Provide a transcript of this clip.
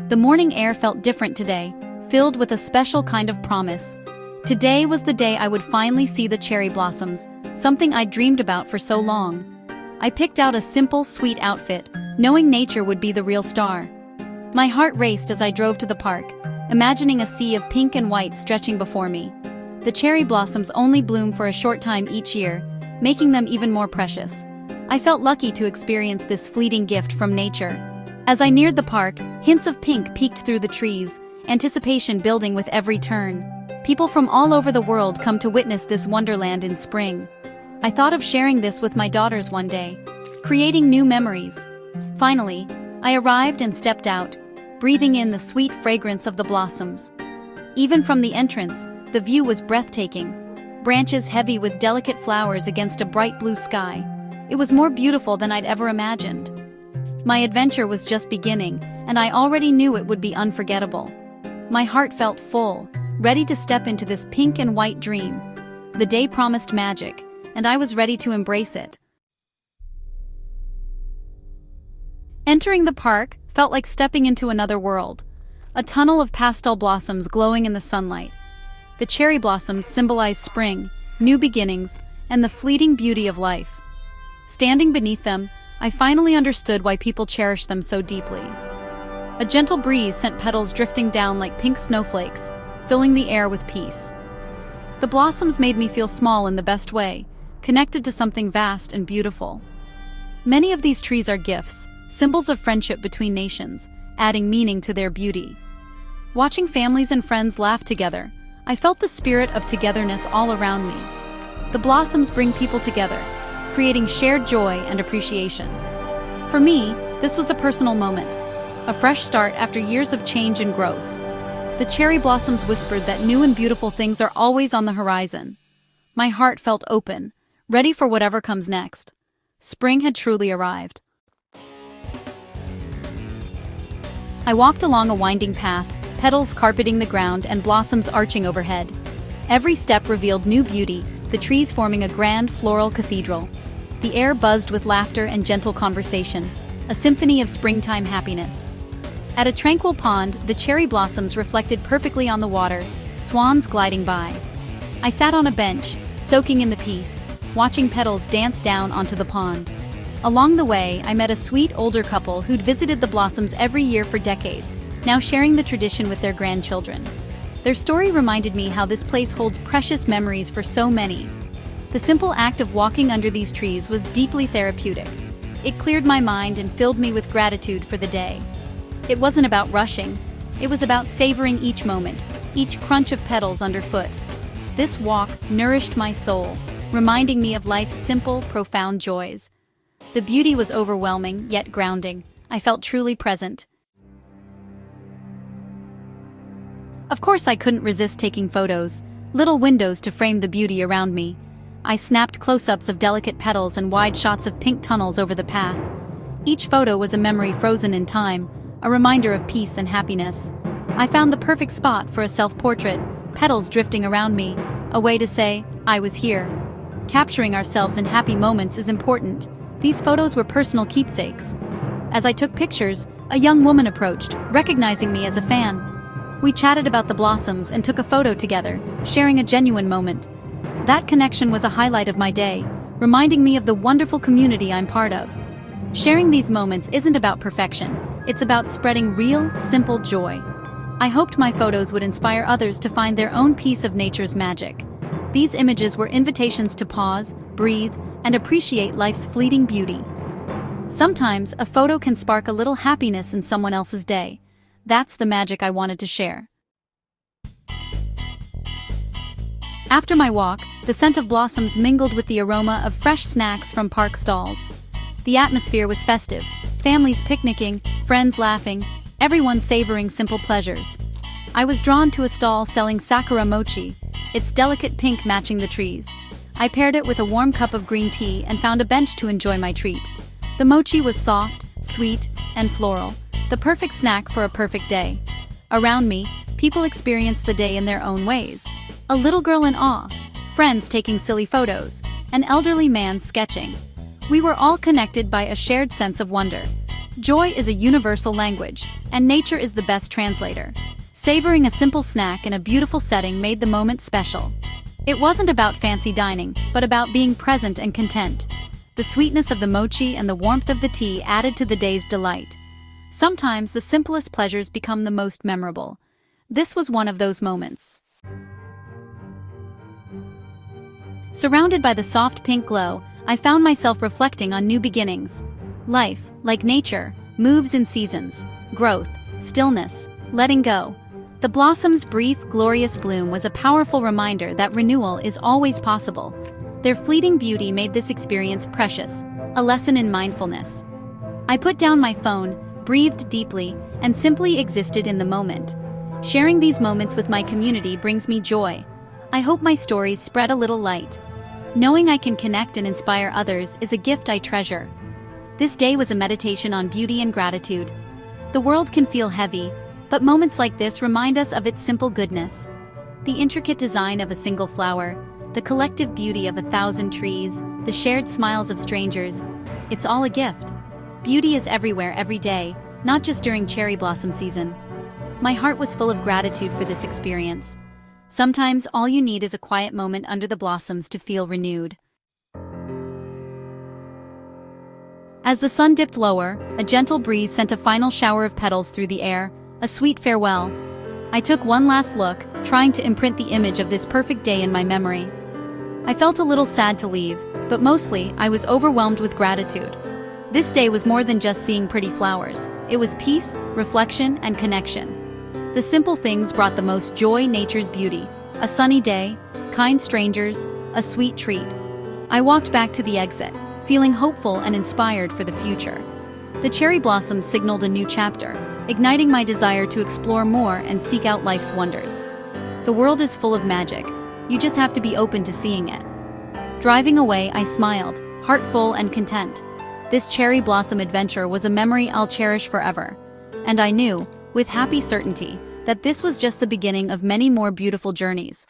The morning air felt different today, filled with a special kind of promise. Today was the day I would finally see the cherry blossoms, something I'd dreamed about for so long. I picked out a simple, sweet outfit, knowing nature would be the real star. My heart raced as I drove to the park, imagining a sea of pink and white stretching before me. The cherry blossoms only bloom for a short time each year, making them even more precious. I felt lucky to experience this fleeting gift from nature. As I neared the park, hints of pink peeked through the trees, anticipation building with every turn. People from all over the world come to witness this wonderland in spring. I thought of sharing this with my daughters one day, creating new memories. Finally, I arrived and stepped out, breathing in the sweet fragrance of the blossoms. Even from the entrance, the view was breathtaking. Branches heavy with delicate flowers against a bright blue sky. It was more beautiful than I'd ever imagined. My adventure was just beginning, and I already knew it would be unforgettable. My heart felt full, ready to step into this pink and white dream. The day promised magic, and I was ready to embrace it. Entering the park felt like stepping into another world. A tunnel of pastel blossoms glowing in the sunlight. The cherry blossoms symbolize spring, new beginnings, and the fleeting beauty of life. Standing beneath them, I finally understood why people cherish them so deeply. A gentle breeze sent petals drifting down like pink snowflakes, filling the air with peace. The blossoms made me feel small in the best way, connected to something vast and beautiful. Many of these trees are gifts, symbols of friendship between nations, adding meaning to their beauty. Watching families and friends laugh together, I felt the spirit of togetherness all around me. The blossoms bring people together, creating shared joy and appreciation. For me, this was a personal moment, a fresh start after years of change and growth. The cherry blossoms whispered that new and beautiful things are always on the horizon. My heart felt open, ready for whatever comes next. Spring had truly arrived. I walked along a winding path, petals carpeting the ground and blossoms arching overhead. Every step revealed new beauty, the trees forming a grand floral cathedral. The air buzzed with laughter and gentle conversation, a symphony of springtime happiness. At a tranquil pond, the cherry blossoms reflected perfectly on the water, swans gliding by. I sat on a bench, soaking in the peace, watching petals dance down onto the pond. Along the way, I met a sweet older couple who'd visited the blossoms every year for decades, now sharing the tradition with their grandchildren. Their story reminded me how this place holds precious memories for so many. The simple act of walking under these trees was deeply therapeutic. It cleared my mind and filled me with gratitude for the day. It wasn't about rushing. It was about savoring each moment, each crunch of petals underfoot. This walk nourished my soul, reminding me of life's simple, profound joys. The beauty was overwhelming, yet grounding. I felt truly present. Of course, I couldn't resist taking photos, little windows to frame the beauty around me. I snapped close-ups of delicate petals and wide shots of pink tunnels over the path. Each photo was a memory frozen in time, a reminder of peace and happiness. I found the perfect spot for a self-portrait, petals drifting around me, a way to say, I was here. Capturing ourselves in happy moments is important. These photos were personal keepsakes. As I took pictures, a young woman approached, recognizing me as a fan. We chatted about the blossoms and took a photo together, sharing a genuine moment. That connection was a highlight of my day, reminding me of the wonderful community I'm part of. Sharing these moments isn't about perfection, it's about spreading real, simple joy. I hoped my photos would inspire others to find their own piece of nature's magic. These images were invitations to pause, breathe, and appreciate life's fleeting beauty. Sometimes, a photo can spark a little happiness in someone else's day. That's the magic I wanted to share. After my walk, the scent of blossoms mingled with the aroma of fresh snacks from park stalls. The atmosphere was festive, families picnicking, friends laughing, everyone savoring simple pleasures. I was drawn to a stall selling sakura mochi, its delicate pink matching the trees. I paired it with a warm cup of green tea and found a bench to enjoy my treat. The mochi was soft, sweet, and floral, the perfect snack for a perfect day. Around me, people experienced the day in their own ways. A little girl in awe, friends taking silly photos, an elderly man sketching. We were all connected by a shared sense of wonder. Joy is a universal language, and nature is the best translator. Savoring a simple snack in a beautiful setting made the moment special. It wasn't about fancy dining, but about being present and content. The sweetness of the mochi and the warmth of the tea added to the day's delight. Sometimes the simplest pleasures become the most memorable. This was one of those moments. Surrounded by the soft pink glow, I found myself reflecting on new beginnings. Life, like nature, moves in seasons. Growth, stillness, letting go. The blossom's brief, glorious bloom was a powerful reminder that renewal is always possible. Their fleeting beauty made this experience precious, a lesson in mindfulness. I put down my phone, breathed deeply, and simply existed in the moment. Sharing these moments with my community brings me joy. I hope my stories spread a little light. Knowing I can connect and inspire others is a gift I treasure. This day was a meditation on beauty and gratitude. The world can feel heavy, but moments like this remind us of its simple goodness. The intricate design of a single flower, the collective beauty of 1,000 trees, the shared smiles of strangers, it's all a gift. Beauty is everywhere every day, not just during cherry blossom season. My heart was full of gratitude for this experience. Sometimes all you need is a quiet moment under the blossoms to feel renewed. As the sun dipped lower, a gentle breeze sent a final shower of petals through the air, a sweet farewell. I took one last look, trying to imprint the image of this perfect day in my memory. I felt a little sad to leave, but mostly I was overwhelmed with gratitude. This day was more than just seeing pretty flowers. It was peace, reflection, and connection. The simple things brought the most joy, nature's beauty. A sunny day, kind strangers, a sweet treat. I walked back to the exit, feeling hopeful and inspired for the future. The cherry blossoms signaled a new chapter, igniting my desire to explore more and seek out life's wonders. The world is full of magic. You just have to be open to seeing it. Driving away, I smiled, heart full and content. This cherry blossom adventure was a memory I'll cherish forever. And I knew, with happy certainty, that this was just the beginning of many more beautiful journeys.